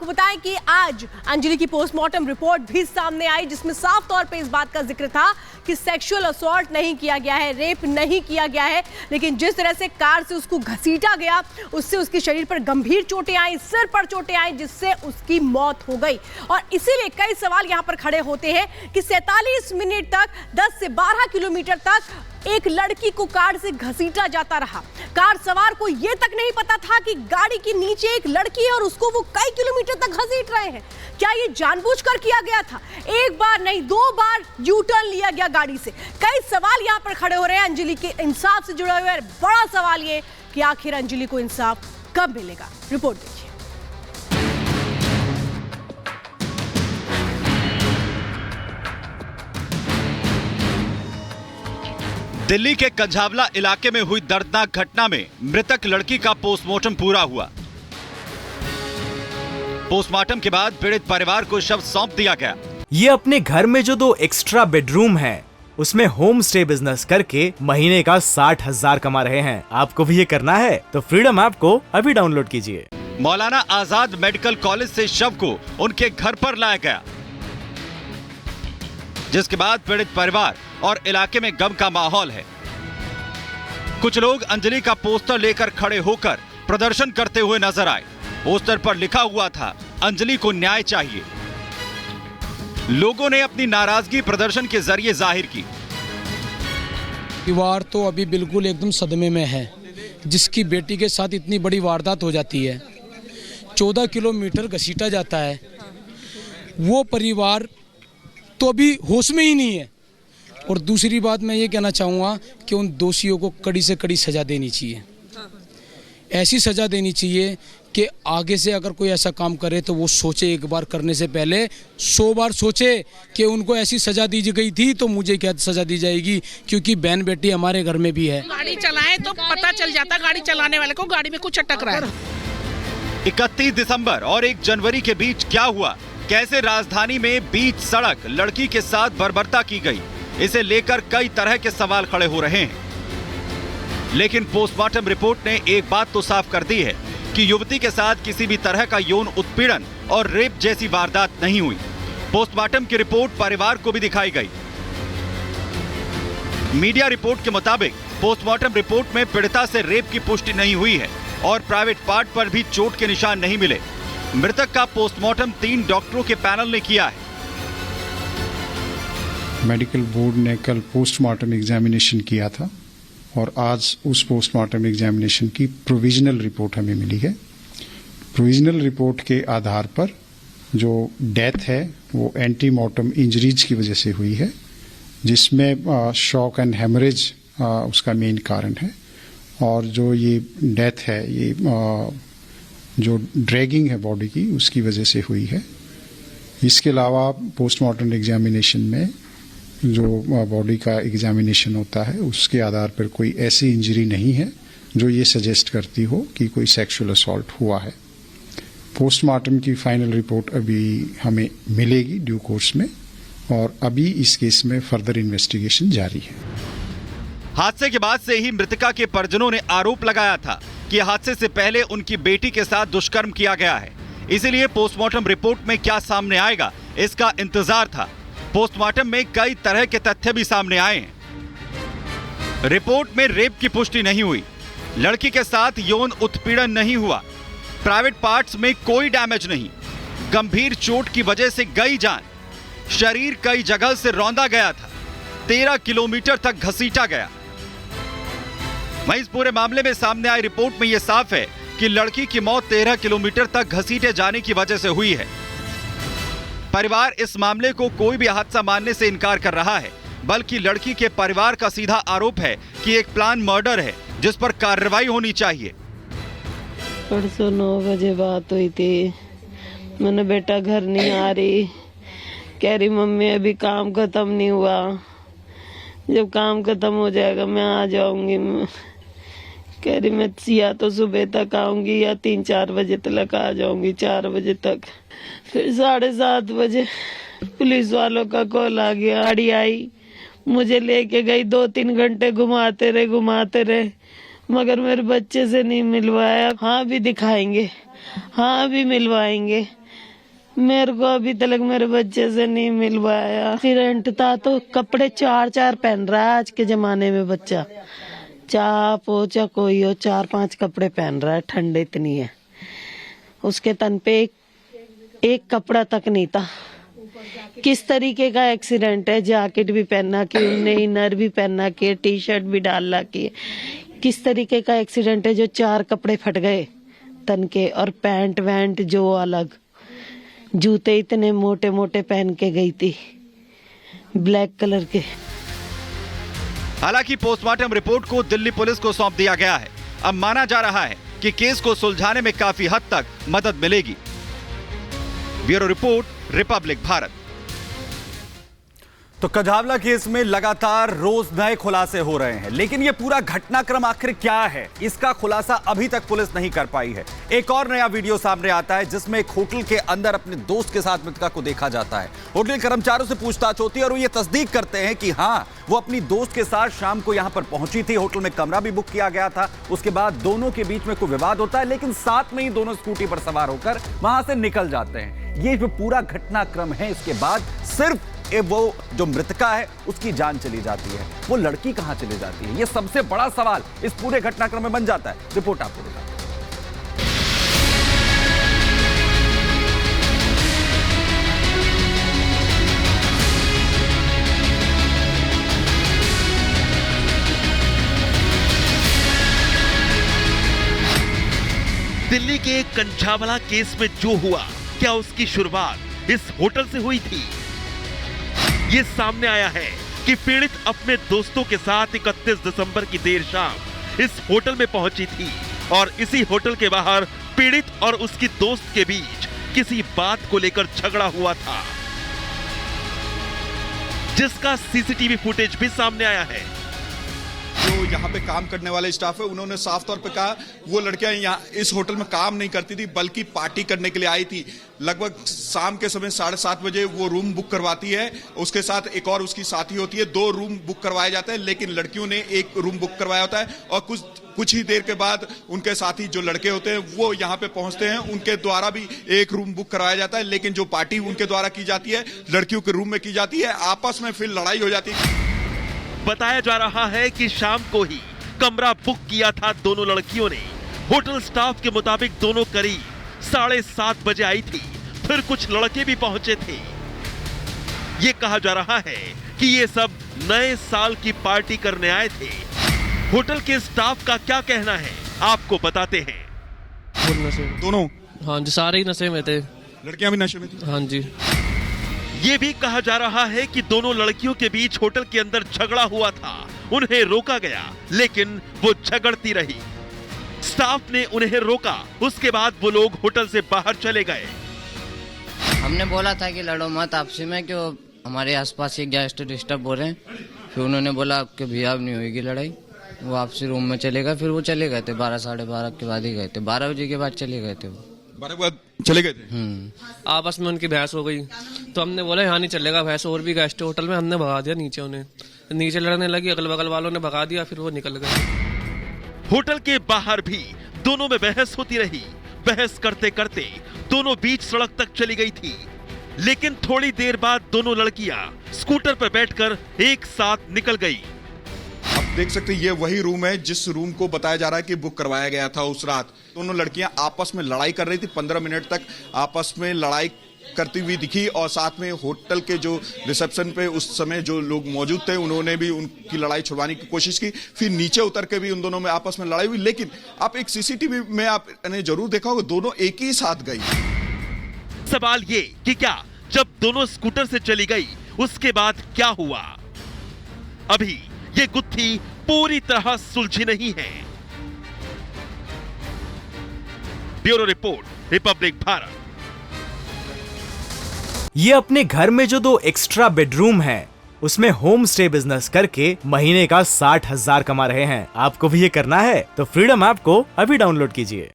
आपको बताएं कि आज अंजलि की पोस्टमार्टम रिपोर्ट भी सामने आई, जिसमें साफ तौर पे इस बात का जिक्र था कि सेक्सुअल असॉल्ट नहीं किया गया है, रेप नहीं किया गया है, लेकिन जिस तरह से कार से उसको घसीटा गया उससे उसके शरीर पर गंभीर चोटें आई, सिर पर चोटें आई, जिससे उसकी मौत हो गई। और इसीलिए कई सवाल यहां पर खड़े होते हैं कि 47 मिनट तक 10 से 12 किलोमीटर तक एक लड़की को कार से घसीटा जाता रहा। कार सवार को यह तक नहीं पता था कि गाड़ी के नीचे एक लड़की है और उसको वो कई किलोमीटर तक घसीट रहे हैं। क्या ये जानबूझकर किया गया था? एक बार नहीं, 2 बार यू टर्न लिया गया गाड़ी से। कई सवाल यहां पर खड़े हो रहे हैं अंजलि के इंसाफ से जुड़े हुए। बड़ा सवाल ये कि आखिर अंजलि को इंसाफ कब मिलेगा? रिपोर्ट देखिए। दिल्ली के कंझावला इलाके में हुई दर्दनाक घटना में मृतक लड़की का पोस्टमार्टम पूरा हुआ। पोस्टमार्टम के बाद पीड़ित परिवार को शव सौंप दिया गया। ये अपने घर में जो 2 एक्स्ट्रा बेडरूम है उसमें होम स्टे बिजनेस करके महीने का 60,000 कमा रहे हैं। आपको भी ये करना है तो फ्रीडम ऐप को अभी डाउनलोड कीजिए। मौलाना आजाद मेडिकल कॉलेज से शव को उनके घर पर लाया गया, जिसके बाद पीड़ित परिवार और इलाके में गम का माहौल है। कुछ लोग अंजलि का पोस्टर लेकर खड़े होकर प्रदर्शन करते हुए नजर आए। पोस्टर पर लिखा हुआ था, अंजलि को न्याय चाहिए। लोगों ने अपनी नाराजगी प्रदर्शन के जरिए जाहिर की। परिवार तो अभी बिल्कुल एकदम सदमे में है, जिसकी बेटी के साथ इतनी बड़ी वारदात हो जाती है, 14 किलोमीटर घसीटा जाता है। वो परिवार तो अभी होश में ही नहीं है। और दूसरी बात मैं ये कहना चाहूँगा कि उन दोषियों को कड़ी से कड़ी सज़ा देनी चाहिए। ऐसी सज़ा देनी चाहिए कि आगे से अगर कोई ऐसा काम करे तो वो सोचे, एक बार करने से पहले 100 बार सोचे कि उनको ऐसी सज़ा दी गई थी तो मुझे क्या सज़ा दी जाएगी, क्योंकि बहन बेटी हमारे घर में भी है। गाड़ी चलाए तो पता चल जाता गाड़ी चलाने वाले को गाड़ी में कुछ अटक रहा है। 31 दिसंबर और 1 जनवरी के बीच क्या हुआ? कैसे राजधानी में बीच सड़क लड़की के साथ बर्बरता की गई? इसे लेकर कई तरह के सवाल खड़े हो रहे हैं। लेकिन पोस्टमार्टम रिपोर्ट ने एक बात तो साफ कर दी है कि युवती के साथ किसी भी तरह का यौन उत्पीड़न और रेप जैसी वारदात नहीं हुई। पोस्टमार्टम की रिपोर्ट परिवार को भी दिखाई गई। मीडिया रिपोर्ट के मुताबिक पोस्टमार्टम रिपोर्ट में पीड़िता से रेप की पुष्टि नहीं हुई है और प्राइवेट पार्ट पर भी चोट के निशान नहीं मिले। मृतक का पोस्टमार्टम 3 डॉक्टरों के पैनल ने किया है। मेडिकल बोर्ड ने कल पोस्टमार्टम एग्जामिनेशन किया था और आज उस पोस्टमार्टम एग्जामिनेशन की प्रोविजनल रिपोर्ट हमें मिली है। प्रोविजनल रिपोर्ट के आधार पर जो डेथ है वो एंटीमॉर्टम इंजरीज की वजह से हुई है, जिसमें शॉक एंड हेमरेज उसका मेन कारण है। और जो ये डेथ है ये जो ड्रैगिंग है बॉडी की उसकी वजह से हुई है। इसके अलावा पोस्टमार्टम एग्जामिनेशन में जो बॉडी का एग्जामिनेशन होता है उसके आधार पर कोई ऐसी इंजरी नहीं है जो ये सजेस्ट करती हो कि कोई सेक्सुअल असॉल्ट हुआ है। पोस्टमार्टम की फाइनल रिपोर्ट अभी हमें मिलेगी ड्यू कोर्स में और अभी इस केस में फर्दर इन्वेस्टिगेशन जारी है। हादसे के बाद से ही मृतका के परिजनों ने आरोप लगाया था कि हादसे से पहले उनकी बेटी के साथ दुष्कर्म किया गया है। इसीलिए पोस्टमार्टम रिपोर्ट में क्या सामने आएगा इसका इंतजार था। पोस्टमार्टम में कई तरह के तथ्य भी सामने आए हैं। रिपोर्ट में रेप की पुष्टि नहीं हुई, लड़की के साथ यौन उत्पीड़न नहीं हुआ, प्राइवेट पार्ट्स में कोई डैमेज नहीं, गंभीर चोट की वजह से गई जान, शरीर कई जगह से रौंदा गया था, 13 किलोमीटर तक घसीटा गया। वहीं इस पूरे मामले में सामने आई रिपोर्ट में यह साफ है कि लड़की की मौत 13 किलोमीटर तक घसीटे जाने की वजह से हुई है। परिवार इस मामले को कोई भी हादसा मानने से इनकार कर रहा है, बल्कि लड़की के परिवार का सीधा आरोप है कि एक प्लान मर्डर है जिस पर कार्रवाई होनी चाहिए। परसों 9 बजे बात हुई थी, मैंने बेटा घर नहीं आ रही, कह रही मम्मी अभी काम खत्म नहीं हुआ, जब काम खत्म हो जाएगा मैं आ जाऊंगी। कह रही मैं या तो सुबह तक आऊंगी या 3-4 बजे तक आ जाऊंगी, 4 बजे तक। फिर 7:30 बजे पुलिस वालों का कॉल आ गया, गाड़ी आई, मुझे लेके गई, 2-3 घंटे घुमाते रहे, मगर मेरे बच्चे से नहीं मिलवाया। हाँ भी दिखाएंगे, हाँ भी मिलवाएंगे, मेरे को अभी तक मेरे बच्चे से नहीं मिल पाया। एक्सीडेंट था तो कपड़े 4-4 पहन रहा है आज के जमाने में बच्चा। चाप हो चाहे कोई हो 4-5 कपड़े पहन रहा है, ठंड इतनी है। उसके तन पे एक कपड़ा तक नहीं था। किस तरीके का एक्सीडेंट है, जैकेट भी पहना कि उनने, इनर भी पहना कि, टी शर्ट भी डालना कि, किस तरीके का एक्सीडेंट है जो 4 कपड़े फट गए तन के, और पैंट वैंट जो अलग, जूते इतने मोटे मोटे पहन के गई थी ब्लैक कलर के। हालांकि पोस्टमार्टम रिपोर्ट को दिल्ली पुलिस को सौंप दिया गया है। अब माना जा रहा है कि केस को सुलझाने में काफी हद तक मदद मिलेगी। Bureau report, Republic Bharat. तो कजावला केस में लगातार रोज नए खुलासे हो रहे हैं, लेकिन यह पूरा घटनाक्रम आखिर क्या है, इसका खुलासा अभी तक पुलिस नहीं कर पाई है। एक और नया वीडियो सामने आता है जिसमें एक होटल के अंदर अपने दोस्त के साथ मृतका को देखा जाता है। होटल कर्मचारियों से पूछताछ होती है और वो ये तस्दीक करते हैं कि हाँ, वो अपनी दोस्त के साथ शाम को यहां पर पहुंची थी। होटल में कमरा भी बुक किया गया था। उसके बाद दोनों के बीच में कोई विवाद होता है, लेकिन साथ में ही दोनों स्कूटी पर सवार होकर वहां से निकल जाते हैं। ये जो पूरा घटनाक्रम है, इसके बाद सिर्फ वो जो मृतका है उसकी जान चली जाती है, वो लड़की कहां चली जाती है, ये सबसे बड़ा सवाल इस पूरे घटनाक्रम में बन जाता है। रिपोर्ट आपको देता हूं। दिल्ली के कंझावला केस में जो हुआ, क्या उसकी शुरुआत इस होटल से हुई थी? ये सामने आया है कि पीड़ित अपने दोस्तों के साथ 31 दिसंबर की देर शाम इस होटल में पहुंची थी और इसी होटल के बाहर पीड़ित और उसकी दोस्त के बीच किसी बात को लेकर झगड़ा हुआ था, जिसका सीसीटीवी फुटेज भी सामने आया है। जो यहाँ पे काम करने वाले स्टाफ है, उन्होंने साफ तौर पे कहा वो लड़कियां यहाँ इस होटल में काम नहीं करती थी, बल्कि पार्टी करने के लिए आई थी। लगभग शाम के समय 7:30 बजे वो रूम बुक करवाती है, उसके साथ एक और उसकी साथी होती है। 2 रूम बुक करवाए जाते हैं, लेकिन लड़कियों ने एक रूम बुक करवाया होता है और कुछ ही देर के बाद उनके साथी जो लड़के होते हैं वो यहाँ पे पहुंचते हैं। उनके द्वारा भी एक रूम बुक करवाया जाता है, लेकिन जो पार्टी उनके द्वारा की जाती है लड़कियों के रूम में की जाती है। आपस में फिर लड़ाई हो जाती है। बताया जा रहा है कि शाम को ही कमरा बुक किया था दोनों लड़कियों ने। होटल स्टाफ के मुताबिक दोनों करीब 7:30 बजे आई थी, फिर कुछ लड़के भी पहुंचे थे। ये कहा जा रहा है कि ये सब नए साल की पार्टी करने आए थे। होटल के स्टाफ का क्या कहना है, आपको बताते हैं। दोनों? हाँ जी, सारे ही नशे में थे। लड़कियां भी नशे में थी? हाँ जी। ये भी कहा जा रहा है कि दोनों लड़कियों के बीच होटल के अंदर झगड़ा हुआ था। उन्हें रोका गया, लेकिन वो झगड़ती रही। स्टाफ ने उन्हें रोका, उसके बाद वो लोग होटल से बाहर चले गए। हमने बोला था कि लड़ो मत आपसी में, क्यों हमारे आसपास एक गेस्ट डिस्टर्ब हो रहे हैं। फिर उन्होंने बोला कि भैया अब नहीं होगी लड़ाई। वो आपसी रूम में चले गए। फिर वो चले गए थे 12 साढ़े 12 के बाद ही गए थे। 12 बजे के बाद चले गए थे। वो 12 के बाद चले गए थे। आपस में उनकी बहस हो गई, तो हमने बोला यहाँ नहीं चलेगा बहस, और भी गेस्ट होटल में। हमने भगा दिया नीचे उन्हें। नीचे लड़ने लगी, अगल बगल वालों ने भगा दिया, फिर वो निकल गए। होटल के बाहर भी दोनों में बहस होती रही। बहस करते करते दोनों बीच सड़क तक चली गई थी, लेकिन थोड़ी देर बाद दोनों लड़कियां स्कूटर पर बैठकर एक साथ निकल गई। आप देख सकते हैं ये वही रूम है जिस रूम को बताया जा रहा है कि बुक करवाया गया था उस रात। दोनों लड़कियां आपस में लड़ाई कर रही थी। 15 मिनट तक आपस में लड़ाई करती हुई दिखी और साथ में होटल के जो रिसेप्शन पे उस समय जो लोग मौजूद थे उन्होंने भी उनकी लड़ाई छुड़वाने की कोशिश की। फिर नीचे उतर के भी उन दोनों में आपस में लड़ाई हुई, लेकिन आप एक सीसीटीवी में आपने जरूर देखा होगा दोनों एक ही साथ गई। सवाल ये कि क्या जब दोनों स्कूटर से चली गई उसके बाद क्या हुआ? अभी ये गुत्थी पूरी तरह सुलझी नहीं है। Bureau report, Republic Bharat. ये अपने घर में जो 2 एक्स्ट्रा बेडरूम हैं, उसमें होम स्टे बिजनेस करके महीने का 60,000 कमा रहे हैं। आपको भी ये करना है तो फ्रीडम ऐप को अभी डाउनलोड कीजिए।